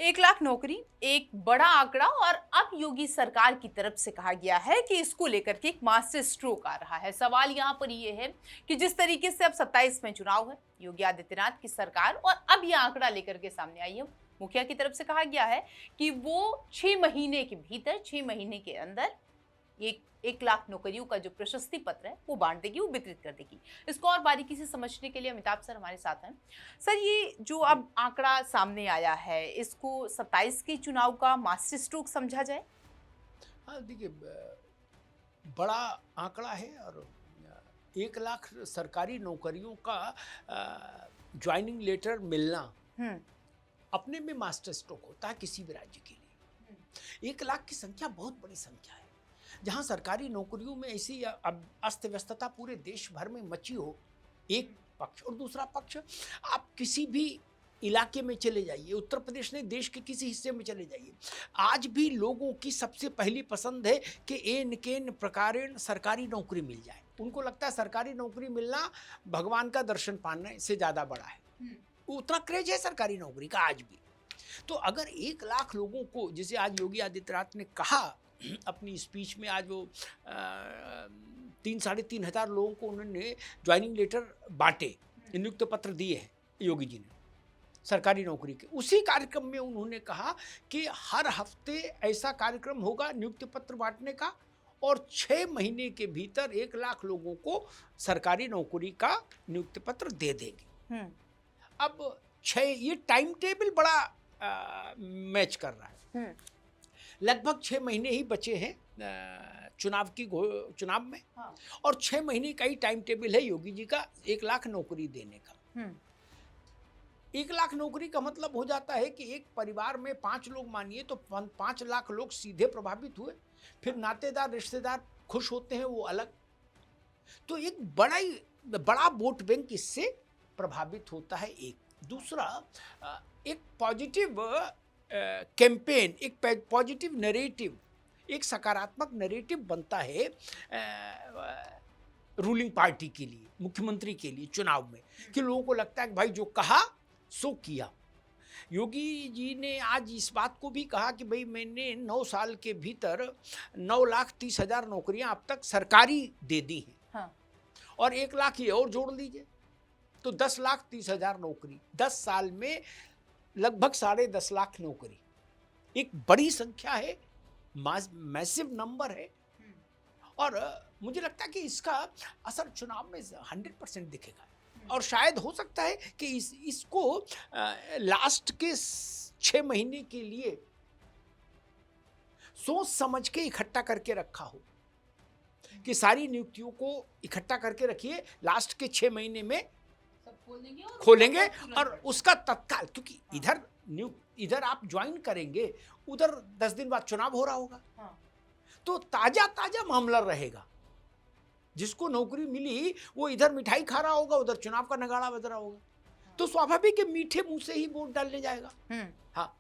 1 लाख नौकरी एक बड़ा आंकड़ा और अब योगी सरकार की तरफ से कहा गया है कि इसको लेकर के एक मास्टर स्ट्रोक आ रहा है। सवाल यहाँ पर ये है कि जिस तरीके से अब 27 में चुनाव है, योगी आदित्यनाथ की सरकार और अब ये आंकड़ा लेकर के सामने आई है। मुखिया की तरफ से कहा गया है कि वो 6 महीने के भीतर 6 महीने के अंदर ये 1 लाख नौकरियों का जो प्रशस्ति पत्र है वो बांट देगी, वो वितरित कर देगी। इसको और बारीकी से समझने के लिए अमिताभ सर हमारे साथ हैं। सर, ये जो अब आंकड़ा सामने आया है, इसको 27 के चुनाव का मास्टर स्ट्रोक समझा जाए? हाँ, देखिए, बड़ा आंकड़ा है और 1 लाख सरकारी नौकरियों का ज्वाइनिंग लेटर मिलना अपने में मास्टर स्ट्रोक होता है किसी भी राज्य के लिए। 1 लाख की संख्या बहुत बड़ी संख्या है। जहां सरकारी नौकरियों में ऐसी अब अस्त व्यस्तता पूरे देश भर में मची हो, एक पक्ष, और दूसरा पक्ष आप किसी भी इलाके में चले जाइए, उत्तर प्रदेश ने देश के किसी हिस्से में चले जाइए, आज भी लोगों की सबसे पहली पसंद है कि एन केन प्रकारेण सरकारी नौकरी मिल जाए। उनको लगता है सरकारी नौकरी मिलना भगवान का दर्शन पाने से ज़्यादा बड़ा है। उतना क्रेज है सरकारी नौकरी का आज भी। तो अगर 1 लाख लोगों को, जैसे आज योगी आदित्यनाथ ने कहा अपनी स्पीच में, आज वो 3-3,500 लोगों को उन्होंने ज्वाइनिंग लेटर बांटे, नियुक्ति पत्र दिए हैं योगी जी ने सरकारी नौकरी के। उसी कार्यक्रम में उन्होंने कहा कि हर हफ्ते ऐसा कार्यक्रम होगा नियुक्ति पत्र बांटने का और 6 महीने के भीतर 1 लाख लोगों को सरकारी नौकरी का नियुक्ति पत्र दे देंगे। अब 6, ये टाइम टेबल बड़ा मैच कर रहा है। लगभग 6 महीने ही बचे हैं चुनाव में। हाँ। और 6 महीने का ही टाइम टेबल है योगी जी का 1 लाख नौकरी देने का। 1 लाख नौकरी का मतलब हो जाता है कि एक परिवार में 5 लोग मानिए तो 5 लाख लोग सीधे प्रभावित हुए, फिर नातेदार रिश्तेदार खुश होते हैं वो अलग। तो एक बड़ा वोट बैंक इससे प्रभावित होता है। एक दूसरा, एक पॉजिटिव कैंपेन, एक पॉजिटिव नैरेटिव, एक सकारात्मक नैरेटिव बनता है रूलिंग पार्टी के लिए, मुख्यमंत्री के लिए चुनाव में, कि लोगों को लगता है कि भाई जो कहा सो किया। योगी जी ने आज इस बात को भी कहा कि भाई मैंने 9 साल के भीतर 9,30,000 नौकरियां अब तक सरकारी दे दी हैं। हाँ। और 1 लाख ये और जोड़ लीजिए तो 10,30,000 नौकरी 10 साल में, लगभग 10.5 लाख नौकरी। एक बड़ी संख्या है, मैसिव नंबर है। और मुझे लगता है कि इसका असर चुनाव में 100% दिखेगा। और शायद हो सकता है कि इसको लास्ट के 6 महीने के लिए सोच समझ के इकट्ठा करके रखा हो, कि सारी नियुक्तियों को इकट्ठा करके रखिए, लास्ट के 6 महीने में खोलेंगे और उसका तत्काल, क्योंकि इधर आप ज्वाइन करेंगे, उधर 10 दिन बाद चुनाव हो रहा होगा। हाँ। तो ताजा मामला रहेगा। जिसको नौकरी मिली वो इधर मिठाई खा रहा होगा, उधर चुनाव का नगाड़ा बज रहा होगा। हाँ। तो स्वाभाविक है मीठे मुंह से ही वोट डालने जाएगा। हाँ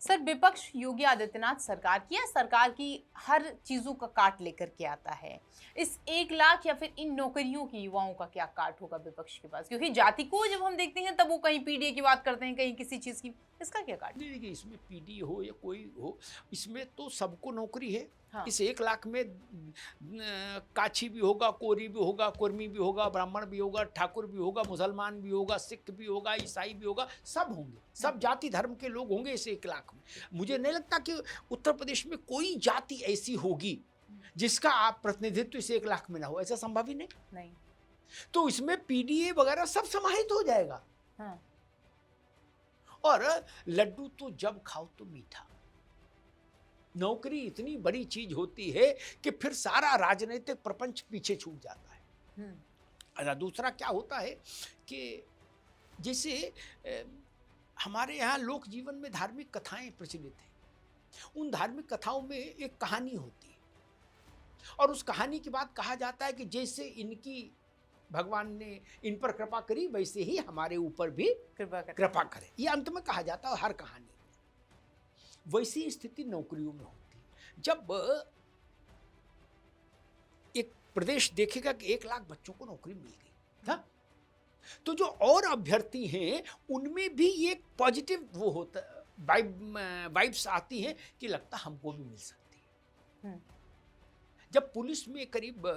सर, विपक्ष योगी आदित्यनाथ सरकार की या सरकार की हर चीजों का काट लेकर के आता है। इस 1 लाख या फिर इन नौकरियों की युवाओं का क्या काट होगा विपक्ष के पास? क्योंकि जाति को जब हम देखते हैं तब वो कहीं पीडीए की बात करते हैं, कहीं किसी चीज की। इसका क्या काट? नहीं, देखिए, इसमें पीडी हो या कोई हो, इसमें तो सबको नौकरी है। हाँ। इस 1 लाख में काछी भी होगा, कोरी भी होगा, कुर्मी भी होगा, ब्राह्मण भी होगा, ठाकुर भी होगा, मुसलमान भी होगा, सिख भी होगा, ईसाई भी होगा, सब होंगे, सब जाति धर्म के लोग होंगे इस 1 लाख में। मुझे नहीं लगता कि उत्तर प्रदेश में कोई जाति ऐसी होगी जिसका आप प्रतिनिधित्व इस 1 लाख में ना हो। ऐसा संभव ही नहीं। तो इसमें पीडीए वगैरह सब समाहित हो जाएगा। हाँ। और लड्डू तो जब खाओ तो मीठा। नौकरी इतनी बड़ी चीज होती है कि फिर सारा राजनीतिक प्रपंच पीछे छूट जाता है। अच्छा, दूसरा क्या होता है कि जैसे हमारे यहाँ लोक जीवन में धार्मिक कथाएं प्रचलित हैं। उन धार्मिक कथाओं में एक कहानी होती है और उस कहानी के बाद कहा जाता है कि जैसे इनकी भगवान ने इन पर कृपा करी, वैसे ही हमारे ऊपर भी कृपा करे। ये अंत में कहा जाता है हर कहानी। वैसी स्थिति नौकरियों में होती है। जब एक प्रदेश देखेगा कि 1 लाख बच्चों को नौकरी मिल गई, था, तो जो और अभ्यर्थी हैं उनमें भी एक पॉजिटिव वो होता वाइब्स आती हैं कि लगता हमको भी मिल सकती है। हम्म। जब पुलिस में करीब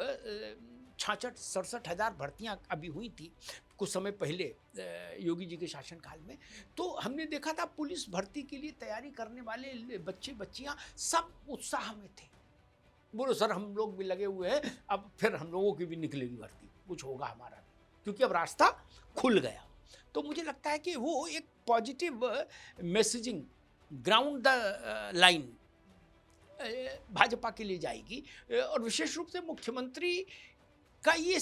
66-67 हजार भर्तियां अभी हुई थी कुछ समय पहले योगी जी के शासनकाल में, तो हमने देखा था पुलिस भर्ती के लिए तैयारी करने वाले बच्चे बच्चियां सब उत्साह में थे। बोलो सर हम लोग भी लगे हुए हैं, अब फिर हम लोगों की भी निकलेगी भर्ती, कुछ होगा हमारा भी, क्योंकि अब रास्ता खुल गया। तो मुझे लगता है कि वो एक positive messaging ground the line Bhajpa के लिए जाएगी। और विशेष रूप से मुख्यमंत्री का ये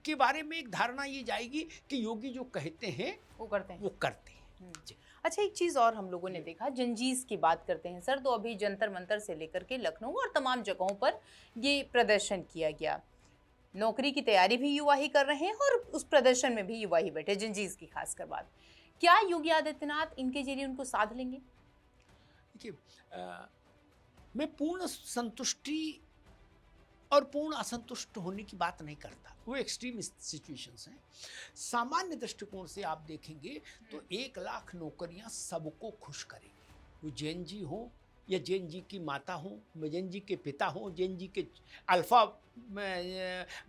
के बारे में एक धारणा ये जाएगी कि योगी जो कहते हैं वो करते हैं। वो करते हैं। जी। अच्छा, एक चीज और हम लोगों ने देखा, जंजीस की बात करते हैं सर, तो अभी जंतर मंतर से लेकर के लखनऊ और तमाम जगहों पर ये प्रदर्शन किया गया। नौकरी की तैयारी भी युवा ही कर रहे हैं और उस प्रदर्शन में भी युवा ही बैठे, जंजीस की खासकर बात। क्या योगी आदित्यनाथ इनके जरिए उनको साध लेंगे? देखिए मैं पूर्ण संतुष्टि और पूर्ण असंतुष्ट होने की बात नहीं करता, वो एक्सट्रीम सिचुएशंस हैं। सामान्य दृष्टिकोण से आप देखेंगे तो 1 लाख नौकरियां सबको खुश करेंगी, वो जैन जी हो या जैन जी की माता हो, जैन जी के पिता हो, जैन जी के अल्फा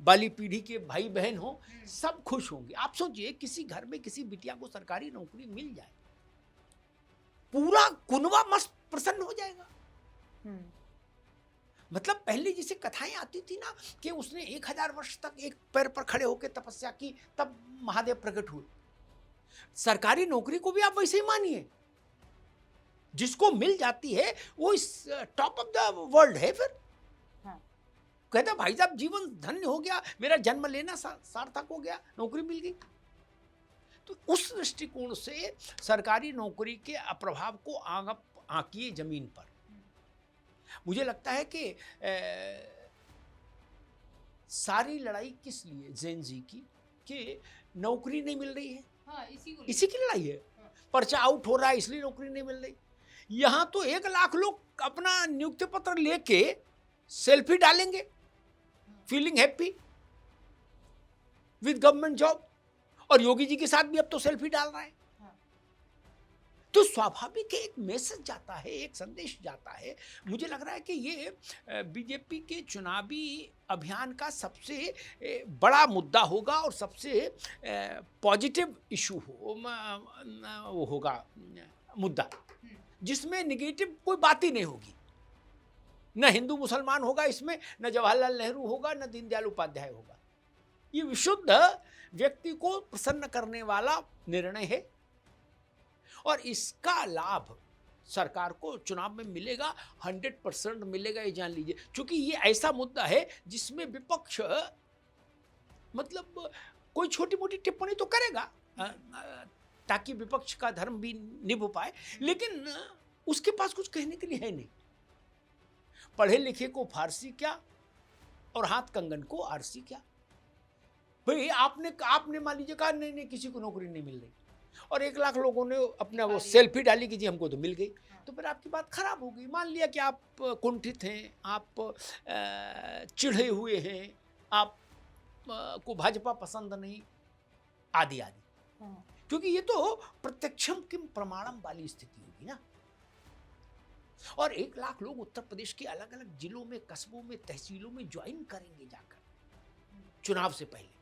वाली पीढ़ी के भाई बहन हो, सब खुश होंगे। आप सोचिए किसी घर में किसी बिटिया को सरकारी नौकरी मिल जाए, पूरा कुनबा मस्त प्रसन्न हो जाएगा। मतलब पहले जैसे कथाएं आती थी ना कि उसने 1000 वर्ष तक एक पैर पर खड़े होकर तपस्या की तब महादेव प्रकट हुए, सरकारी नौकरी को भी आप वैसे ही मानिए, जिसको मिल जाती है वो इस टॉप ऑफ द वर्ल्ड है। फिर हाँ। कहता भाई साहब जीवन धन्य हो गया, मेरा जन्म लेना सार्थक हो गया, नौकरी मिल गई। तो उस दृष्टिकोण से सरकारी नौकरी के अप्रभाव को आंकिए जमीन पर। मुझे लगता है कि सारी लड़ाई किस लिए जैन जी की कि नौकरी नहीं मिल रही है। हाँ, इसी की लड़ाई है। पर्चा आउट हो रहा है इसलिए नौकरी नहीं मिल रही। यहाँ तो 1 लाख लोग अपना नियुक्ति पत्र लेके सेल्फी डालेंगे, feeling happy with government job, और योगी जी के साथ भी अब तो सेल्फी डाल रहा है। तो स्वाभाविक एक मैसेज जाता है, एक संदेश जाता है। मुझे लग रहा है कि ये बीजेपी के चुनावी अभियान का सबसे बड़ा मुद्दा होगा और सबसे पॉजिटिव इशू वो होगा मुद्दा, जिसमें निगेटिव कोई बात ही नहीं होगी। न हिंदू मुसलमान होगा इसमें, न जवाहरलाल नेहरू होगा, न दीनदयाल उपाध्याय होगा। ये विशुद्ध व्यक्ति को प्रसन्न करने वाला निर्णय है और इसका लाभ सरकार को चुनाव में मिलेगा, 100% मिलेगा, ये जान लीजिए। क्योंकि ये ऐसा मुद्दा है जिसमें विपक्ष मतलब कोई छोटी मोटी टिप्पणी तो करेगा ताकि विपक्ष का धर्म भी निभ पाए, लेकिन उसके पास कुछ कहने के लिए है नहीं। पढ़े लिखे को फारसी क्या और हाथ कंगन को आरसी क्या। भाई आपने मान लीजिए कहा नहीं किसी को नौकरी नहीं मिल रही, और 1 लाख लोगों ने अपना वो सेल्फी डाली कि जी हमको तो मिल गई, तो फिर आपकी बात खराब हो गई। मान लिया कि आप कुंठित हैं, आप चिढ़े हुए हैं, आप को भाजपा पसंद नहीं, आदि आदि, क्योंकि ये तो प्रत्यक्षम किम प्रमाणम वाली स्थिति होगी ना। और 1 लाख लोग उत्तर प्रदेश के अलग अलग जिलों में, कस्बों में, तहसीलों में ज्वाइन करेंगे जाकर चुनाव से पहले,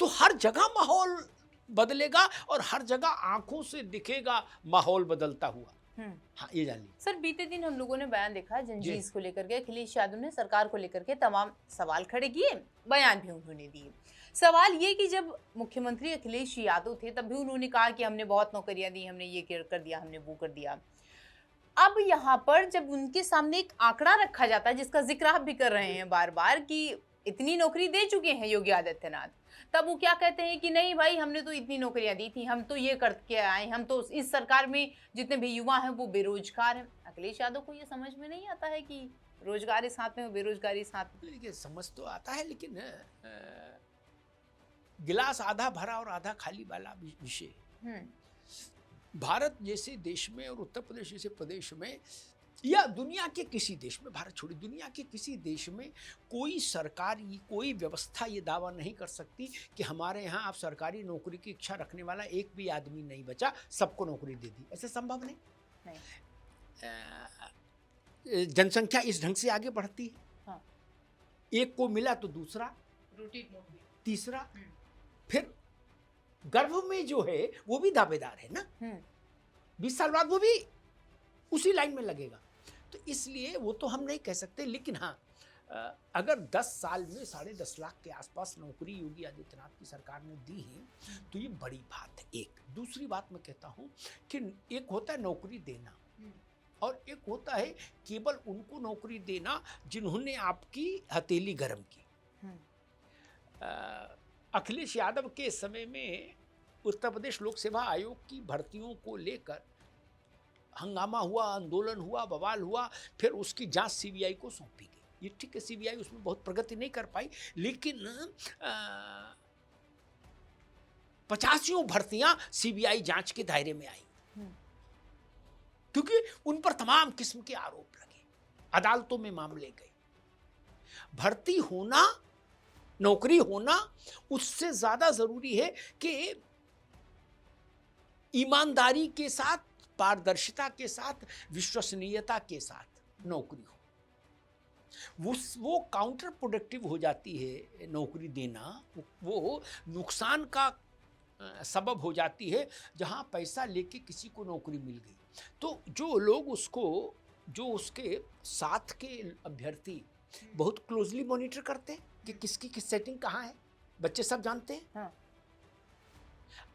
तो हर जगह माहौल बदलेगा और हर जगह आंखों से दिखेगा माहौल बदलता हुआ। हाँ, ये जान लीजिए। सर, बीते दिन हम लोगों ने बयान देखा जंजीस को लेकर के, अखिलेश यादव ने सरकार को लेकर के तमाम सवाल खड़े किए, बयान भी उन्होंने दिए। सवाल ये कि जब मुख्यमंत्री अखिलेश यादव थे तब भी उन्होंने कहा कि हमने बहुत नौकरियां दी, हमने ये कर दिया, हमने वो कर दिया। अब यहाँ पर जब उनके सामने एक आंकड़ा रखा जाता है जिसका जिक्र आप भी कर रहे हैं बार बार कि इतनी नौकरी दे चुके हैं योगी आदित्यनाथ, तब वो क्या कहते हैं कि नहीं भाई हमने तो इतनी नौकरियां दी थी, हम तो ये करके आए, हम तो इस सरकार में जितने भी युवा हैं वो बेरोजगार हैं। अखिलेश यादव को ये समझ में नहीं आता है कि रोजगार इस हाथ में, बेरोजगारी इस हाथ में। देखिए समझ तो आता है, लेकिन गिलास आधा भरा और आधा खाली वाला विषय। भारत जैसे देश में और उत्तर प्रदेश जैसे प्रदेश में या दुनिया के किसी देश में, भारत छोड़िए, दुनिया के किसी देश में कोई सरकार, कोई व्यवस्था ये दावा नहीं कर सकती कि हमारे यहाँ आप सरकारी नौकरी की इच्छा रखने वाला एक भी आदमी नहीं बचा, सबको नौकरी दे दी। ऐसे संभव नहीं। जनसंख्या इस ढंग से आगे बढ़ती है। हाँ। एक को मिला तो दूसरा, तीसरा, फिर गर्भ में जो है वो भी दावेदार है ना, 20 साल बाद वो भी उसी लाइन में लगेगा। तो इसलिए वो तो हम नहीं कह सकते, लेकिन हाँ, अगर 10 साल में 10.5 लाख के आसपास नौकरी योगी आदित्यनाथ की सरकार ने दी है तो ये बड़ी बात है। एक दूसरी बात मैं कहता हूँ कि एक होता है नौकरी देना और एक होता है केवल उनको नौकरी देना जिन्होंने आपकी हथेली गर्म की। अखिलेश यादव के समय में उत्तर प्रदेश लोक सेवा आयोग की भर्तियों को लेकर हंगामा हुआ, आंदोलन हुआ, बवाल हुआ, फिर उसकी जांच सीबीआई को सौंपी गई। ये ठीक है, सीबीआई उसमें बहुत प्रगति नहीं कर पाई, लेकिन 85 भर्तियां सीबीआई जांच के दायरे में आई क्योंकि उन पर तमाम किस्म के आरोप लगे, अदालतों में मामले गए। भर्ती होना, नौकरी होना उससे ज्यादा जरूरी है कि ईमानदारी के साथ, पारदर्शिता के साथ, विश्वसनीयता के साथ नौकरी हो। वो काउंटर प्रोडक्टिव हो जाती है नौकरी देना, वो नुकसान का सबब हो जाती है जहां पैसा लेके किसी को नौकरी मिल गई तो जो लोग उसको, जो उसके साथ के अभ्यर्थी बहुत क्लोजली मॉनिटर करते हैं कि किसकी किस सेटिंग कहाँ है, बच्चे सब जानते हैं। हाँ।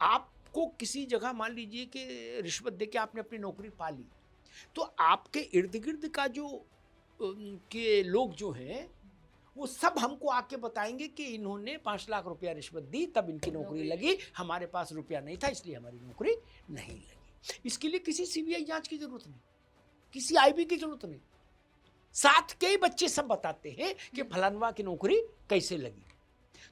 आपको किसी जगह मान लीजिए कि रिश्वत देके आपने अपनी नौकरी पा ली तो आपके इर्द गिर्द का जो के लोग जो हैं वो सब हमको आके बताएंगे कि इन्होंने 5 लाख रुपया रिश्वत दी तब इनकी नौकरी लगी, हमारे पास रुपया नहीं था इसलिए हमारी नौकरी नहीं लगी। इसके लिए किसी सीबीआई जांच की जरूरत नहीं, किसी आईबी की जरूरत नहीं, साथ के ही बच्चे सब बताते हैं कि फलानवा की नौकरी कैसे लगी।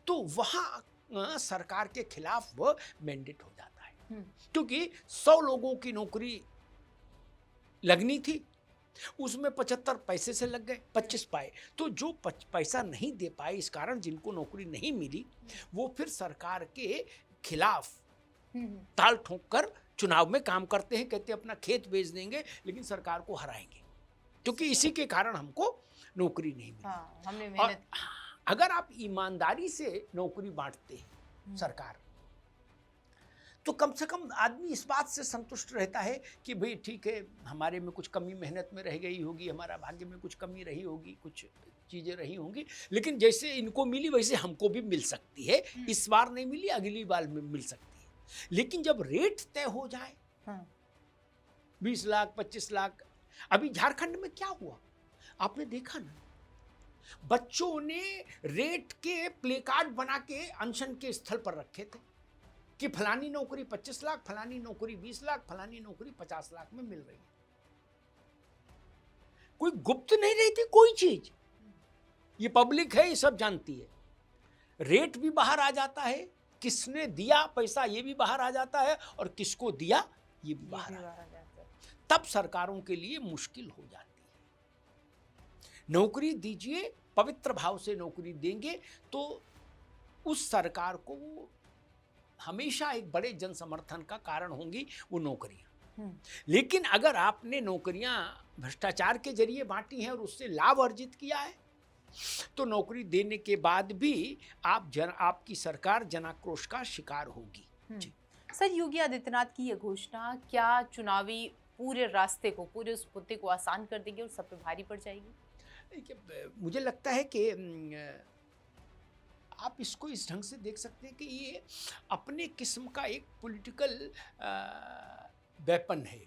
तो वहां सरकार के खिलाफ वो मैंडेट हो जाता है क्योंकि 100 लोगों की नौकरी लगनी थी, उसमें 75 पैसे से लग गए, 25 पाए। तो जो पैसा नहीं दे पाए इस कारण जिनको नौकरी नहीं मिली वो फिर सरकार के खिलाफ ताल ठोक कर चुनाव में काम करते हैं, कहते हैं अपना खेत बेच देंगे लेकिन सरकार को हराएंगे क्योंकि इसी के कारण हमको नौकरी नहीं मिली। हाँ, हमने मेहनत। अगर आप ईमानदारी से नौकरी बांटते हैं सरकार तो कम से कम आदमी इस बात से संतुष्ट रहता है कि भाई ठीक है, हमारे में कुछ कमी मेहनत में रह गई होगी, हमारा भाग्य में कुछ कमी रही होगी, कुछ चीज़ें रही होंगी, लेकिन जैसे इनको मिली वैसे हमको भी मिल सकती है। इस बार नहीं मिली, अगली बार में मिल सकती है। लेकिन जब रेट तय हो जाए 20 लाख 25 लाख, अभी झारखंड में क्या हुआ आपने देखा ना, बच्चों ने रेट के प्ले कार्ड बना के अनशन के स्थल पर रखे थे कि फलानी नौकरी 25 लाख, फलानी नौकरी 20 लाख, फलानी नौकरी 50 लाख में मिल रही है। कोई गुप्त नहीं रहती कोई चीज, ये पब्लिक है, ये सब जानती है। रेट भी बाहर आ जाता है, किसने दिया पैसा ये भी बाहर आ जाता है और किसको दिया ये भी बाहर आ जाता है। तब सरकारों के लिए मुश्किल हो जाती है। नौकरी दीजिए, पवित्र भाव से नौकरी देंगे तो उस सरकार को हमेशा एक बड़े जन समर्थन का कारण होंगी वो नौकरियां। लेकिन अगर आपने नौकरियां भ्रष्टाचार के जरिए बांटी हैं और उससे लाभ अर्जित किया है तो नौकरी देने के बाद भी आपकी सरकार जनाक्रोश का शिकार होगी। सर, योगी आदित्यनाथ की यह घोषणा क्या चुनावी पूरे रास्ते को, पूरे उस मुद्दे को आसान कर देगी और सब पे भारी पड़ जाएगी? मुझे लगता है कि आप इसको इस ढंग से देख सकते हैं कि ये अपने किस्म का एक पॉलिटिकल वेपन है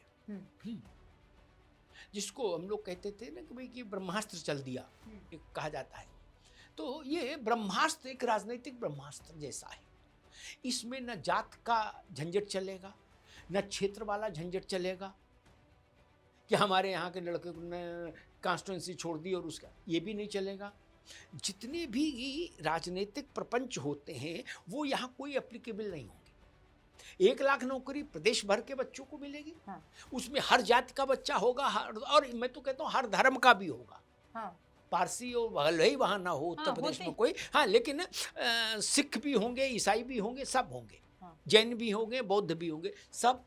जिसको हम लोग कहते थे ना कि भाई कि ब्रह्मास्त्र चल दिया, एक कहा जाता है। तो ये ब्रह्मास्त्र एक राजनीतिक ब्रह्मास्त्र जैसा है। इसमें न जात का झंझट चलेगा, न क्षेत्र वाला झंझट चलेगा कि हमारे यहाँ के लड़के ने कॉन्स्टिट्यूंसी छोड़ दी और उसका, ये भी नहीं चलेगा। जितने भी राजनीतिक प्रपंच होते हैं वो यहाँ कोई एप्लीकेबल नहीं होंगे। 1 लाख नौकरी प्रदेश भर के बच्चों को मिलेगी। हाँ। उसमें हर जाति का बच्चा होगा, और मैं तो कहता हूँ हर धर्म का भी होगा। हाँ। पारसी और भले ही वहाँ ना हो उत्तर हाँ, प्रदेश में होते। कोई, हाँ, लेकिन सिख भी होंगे, ईसाई भी होंगे, सब होंगे, हाँ। जैन भी होंगे, बौद्ध भी होंगे, सब।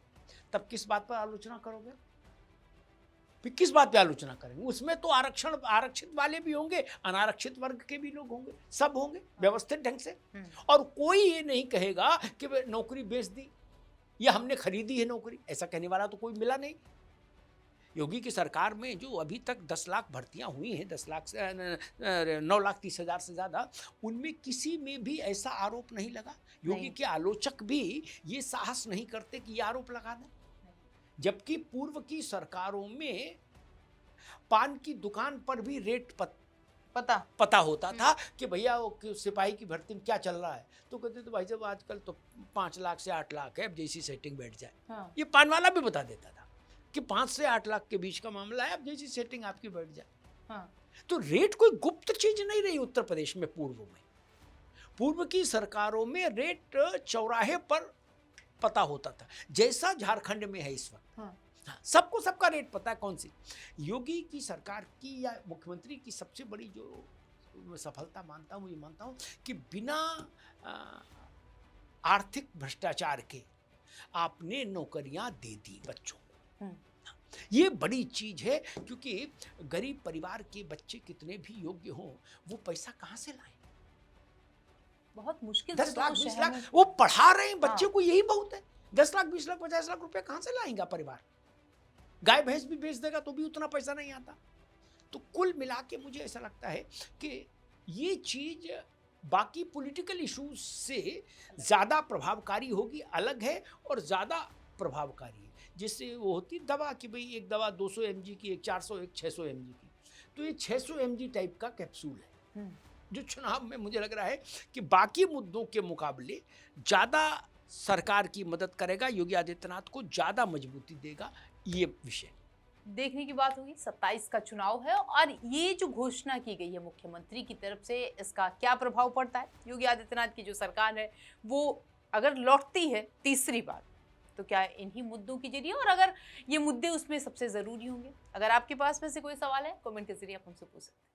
तब किस बात पर आलोचना करोगे? फिर किस बात पे आलोचना करेंगे? उसमें तो आरक्षण, आरक्षित वाले भी होंगे, अनारक्षित वर्ग के भी लोग होंगे, सब होंगे व्यवस्थित ढंग से। और कोई ये नहीं कहेगा कि वे नौकरी बेच दी या हमने खरीदी है नौकरी, ऐसा कहने वाला तो कोई मिला नहीं। योगी की सरकार में जो अभी तक 10 लाख भर्तियां हुई हैं, 10 लाख से 9,30,000 से ज़्यादा, उनमें किसी में भी ऐसा आरोप नहीं लगा। योगी नहीं। के आलोचक भी ये साहस नहीं करते कि ये आरोप लगा दें। जबकि पूर्व की सरकारों में पान की दुकान पर भी रेट पता होता था कि भैया वो सिपाही की भर्ती में क्या चल रहा है, तो कहते तो भाई साहब आजकल तो 5 लाख से 8 लाख है, अब जैसी सेटिंग बैठ जाए। हाँ। ये पान वाला भी बता देता था कि 5 से 8 लाख के बीच का मामला है, अब जैसी सेटिंग आपकी बैठ जाए। हाँ। तो रेट कोई गुप्त चीज नहीं रही उत्तर प्रदेश में। पूर्व की सरकारों में रेट चौराहे पर पता होता था, जैसा झारखंड में है इस वक्त। हाँ। हाँ, सबको सबका रेट पता है। कौन सी योगी की सरकार की या मुख्यमंत्री की सबसे बड़ी जो मैं सफलता मानता हूँ, ये मानता हूँ कि बिना आर्थिक भ्रष्टाचार के आपने नौकरियां दे दी बच्चों को। ये बड़ी चीज है, क्योंकि गरीब परिवार के बच्चे कितने भी योग्य हों, वो पैसा कहाँ से लाएं? बहुत मुश्किल 10 से तो लाख वो 20 शहर लाख में। वो पढ़ा रहे हैं बच्चे हाँ। को, यही बहुत है। 10 लाख 20 लाख 50 लाख रुपए कहाँ से लाएंगा परिवार? गाय भैंस भी बेच देगा तो भी उतना पैसा नहीं आता। तो कुल मिला के मुझे ऐसा लगता है कि ये चीज बाकी पॉलिटिकल इश्यूज से ज्यादा प्रभावकारी होगी, अलग है और ज्यादा प्रभावकारी है। जिससे वो होती दवा कि भाई एक दवा 200 mg की, एक 400, एक 600 mg की, तो ये 600 mg टाइप का कैप्सूल है जो चुनाव में मुझे लग रहा है कि बाकी मुद्दों के मुकाबले ज़्यादा सरकार की मदद करेगा, योगी आदित्यनाथ को ज़्यादा मजबूती देगा। ये विषय देखने की बात होगी। 27 का चुनाव है और ये जो घोषणा की गई है मुख्यमंत्री की तरफ से, इसका क्या प्रभाव पड़ता है? योगी आदित्यनाथ की जो सरकार है वो अगर लौटती है तीसरी बार, तो क्या इन्हीं मुद्दों के जरिए, और अगर ये मुद्दे उसमें सबसे ज़रूरी होंगे? अगर आपके पास में से कोई सवाल है, कमेंट के जरिए आप हमसे पूछ सकते हैं।